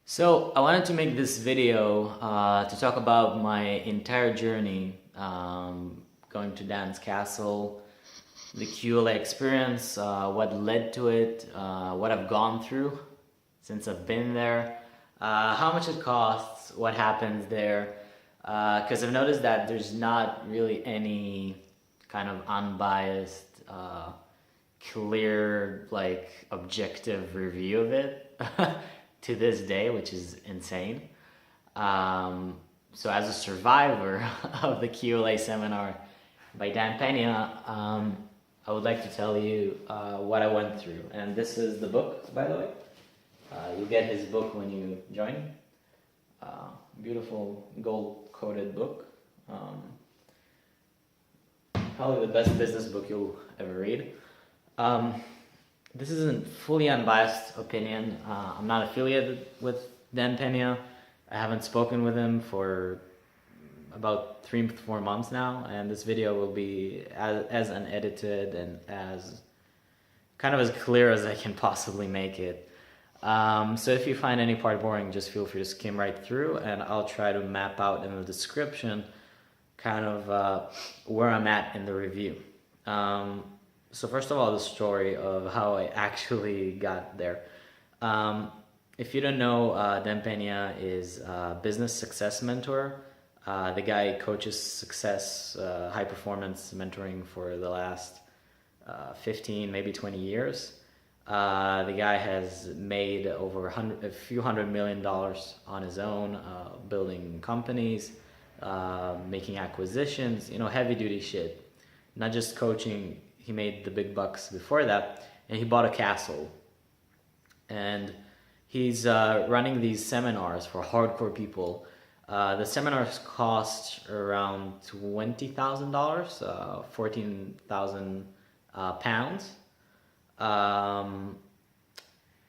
So I wanted to make this video to talk about my entire journey going to Dan's Castle, the QLA experience, what led to it, what I've gone through since I've been there, how much it costs, what happens there, because I've noticed that there's not really any kind of unbiased, clear, like objective review of it to this day, which is insane. So as a survivor of the QLA seminar by Dan-Penas, I would like to tell you what I went through. And this is the book, by the way. You'll get his book when you join. Beautiful gold-coated book. Probably the best business book you'll ever read. This isn't fully unbiased opinion. I'm not affiliated with Dan-Penas. I haven't spoken with him for about 3-4 months now, and this video will be as unedited and as kind of as clear as I can possibly make it. So if you find any part boring, just feel free to skim right through, and I'll try to map out in the description kind of where I'm at in the review. So first of all, the story of how I actually got there. If you don't know, Dan-Penas is a business success mentor. The guy coaches success, high performance mentoring for the last 15, maybe 20 years. The guy has made over a few $100 million on his own, building companies, making acquisitions, heavy duty shit. Not just coaching. He made the big bucks before that, and he bought a castle. And he's running these seminars for hardcore people. The seminars cost around $20,000, 14,000 pounds.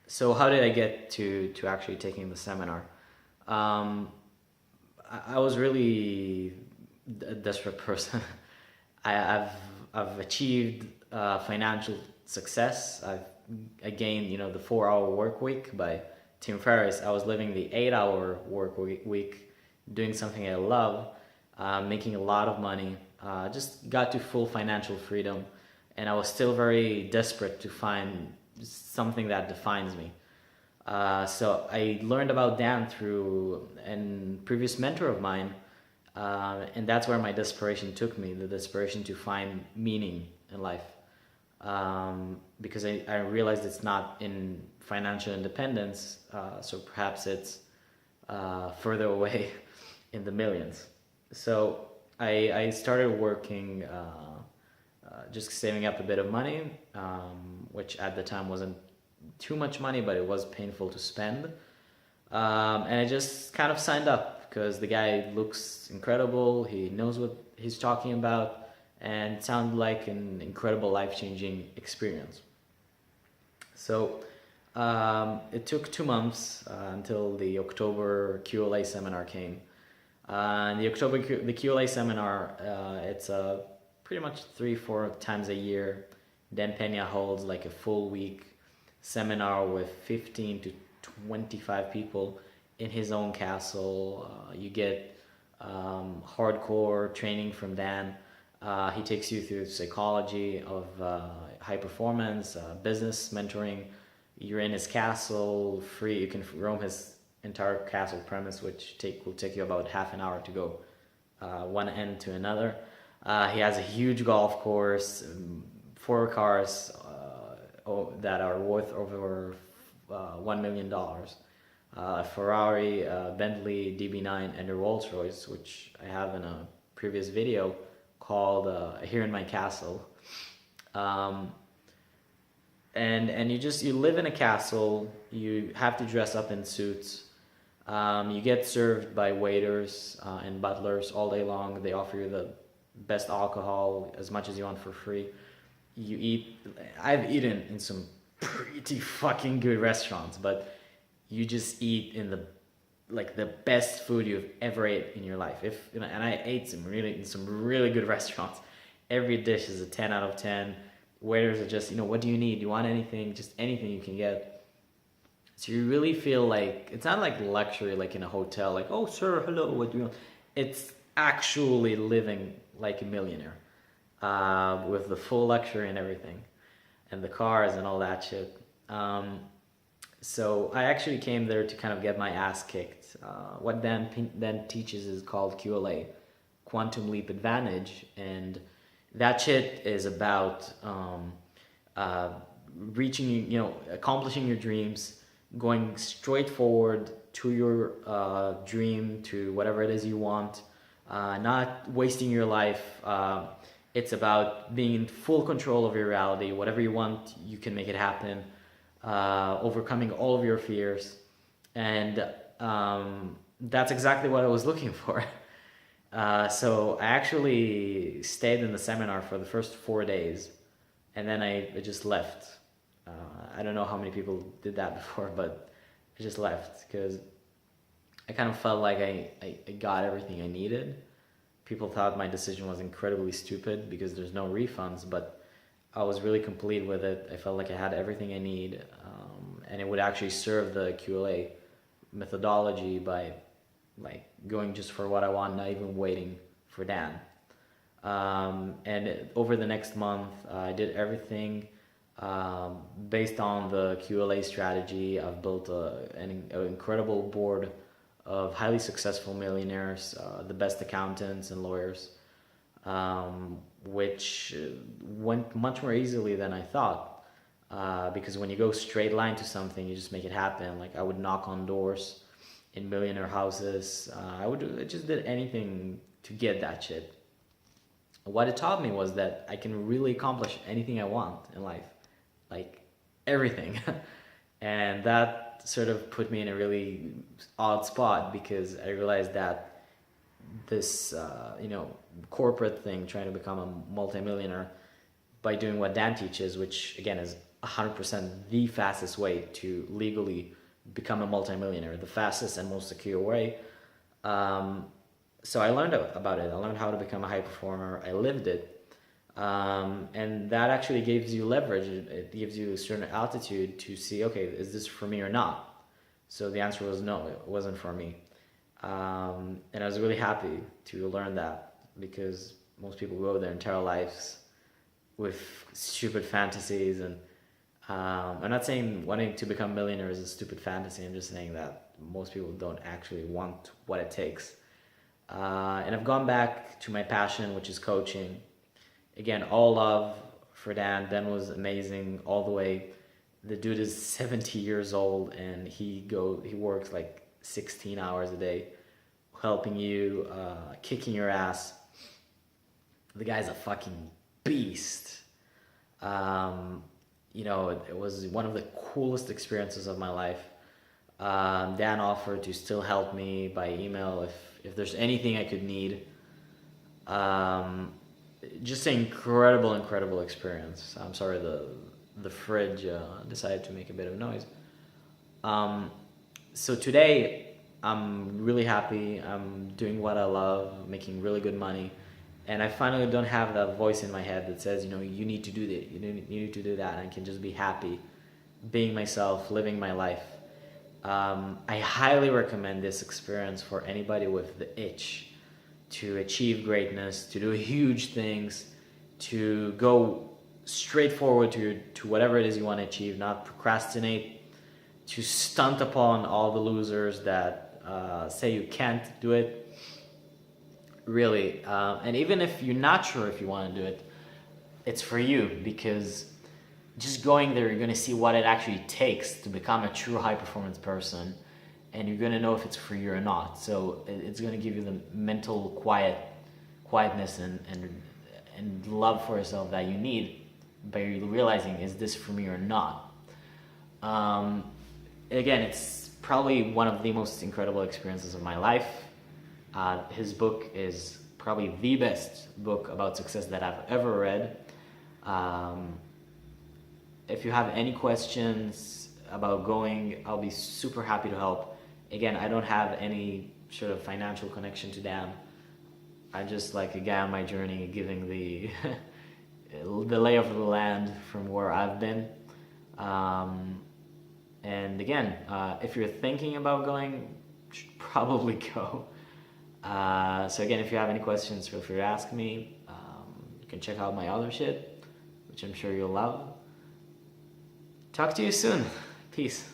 So how did I get to actually taking the seminar? I was really a desperate person. I've achieved financial success. I gained, the 4-hour work week by Tim Ferriss. I was living the 8-hour work week, doing something I love, making a lot of money. Just got to full financial freedom, and I was still very desperate to find something that defines me. So I learned about Dan through a previous mentor of mine. And that's where my desperation took me, the desperation to find meaning in life. Because I realized it's not in financial independence, so perhaps it's further away in the millions. So I started working, just saving up a bit of money, which at the time wasn't too much money, but it was painful to spend. And I just kind of signed up because the guy looks incredible. He knows what he's talking about, and it sounded like an incredible life-changing experience. So it took 2 months until the October QLA seminar came. And the QLA seminar, it's pretty much 3-4 times a year. Dan-Penas holds like a full week seminar with 15 to 25 people in his own castle. You get hardcore training from Dan. He takes you through psychology of high performance, business mentoring. You're in his castle, free. You can roam his entire castle premise, which will take you about half an hour to go one end to another. He has a huge golf course, 4 cars that are worth over $1 million. A Ferrari, Bentley DB9, and a Rolls Royce, which I have in a previous video called Here in My Castle. And you live in a castle. You have to dress up in suits. You get served by waiters and butlers all day long. They offer you the best alcohol, as much as you want, for free. You eat. I've eaten in some pretty fucking good restaurants, but you just eat in the best food you've ever ate in your life. And I ate in some really good restaurants. Every dish is a 10 out of 10. Waiters are just, what do you need? Do you want anything? Just anything you can get. So you really feel like it's not like luxury, like in a hotel, like, oh, sir, hello, what do you want? It's actually living like a millionaire, with the full luxury and everything, and the cars and all that shit. So I actually came there to kind of get my ass kicked. What Dan teaches is called QLA, Quantum Leap Advantage, and that shit is about uh, reaching, accomplishing your dreams, going straight forward to your dream, to whatever it is you want, not wasting your life. It's about being in full control of your reality. Whatever you want, you can make it happen. Overcoming all of your fears. And that's exactly what I was looking for. So I actually stayed in the seminar for the first 4 days, and then I just left. I don't know how many people did that before, but I just left because I kind of felt like I got everything I needed. People thought my decision was incredibly stupid because there's no refunds, but I was really complete with it. I felt like I had everything I need, and it would actually serve the QLA methodology by like going just for what I want, not even waiting for Dan. Over the next month, I did everything based on the QLA strategy. I've built an incredible board of highly successful millionaires, the best accountants and lawyers, which went much more easily than I thought. Because when you go straight line to something, you just make it happen. Like I would knock on doors in millionaire houses. I just did anything to get that shit. What it taught me was that I can really accomplish anything I want in life, like everything. And that sort of put me in a really odd spot because I realized that this, corporate thing, trying to become a multimillionaire by doing what Dan teaches, which again is 100% the fastest way to legally become a multimillionaire, the fastest and most secure way. So I learned about it. I learned how to become a high performer. I lived it. And that actually gives you leverage. It gives you a certain altitude to see, okay, is this for me or not? So the answer was no, it wasn't for me. And I was really happy to learn that because most people go their entire lives with stupid fantasies. And I'm not saying wanting to become a millionaire is a stupid fantasy. I'm just saying that most people don't actually want what it takes. And I've gone back to my passion, which is coaching. Again, all love for Dan. Dan was amazing all the way. The dude is 70 years old and he works like 16 hours a day, helping you, kicking your ass. The guy's a fucking beast. It was one of the coolest experiences of my life. Dan offered to still help me by email if there's anything I could need. Just an incredible experience. I'm sorry, the fridge decided to make a bit of noise. So today, I'm really happy. I'm doing what I love, making really good money. And I finally don't have that voice in my head that says, you need to do that, you need to do that. And I can just be happy, being myself, living my life. I highly recommend this experience for anybody with the itch to achieve greatness, to do huge things, to go straight forward to whatever it is you want to achieve, not procrastinate, to stunt upon all the losers that say you can't do it. Really, and even if you're not sure if you want to do it, it's for you, because just going there, you're going to see what it actually takes to become a true high performance person, and you're going to know if it's for you or not. So it's going to give you the mental quietness and love for yourself that you need by realizing, is this for me or not? Again, it's probably one of the most incredible experiences of my life. His book is probably the best book about success that I've ever read. If you have any questions about going, I'll be super happy to help. Again, I don't have any sort of financial connection to Dan. I'm just like a guy on my journey giving the the lay of the land from where I've been. And again, if you're thinking about going, you should probably go. So again, if you have any questions, feel free to ask me. You can check out my other shit, which I'm sure you'll love. Talk to you soon. Peace.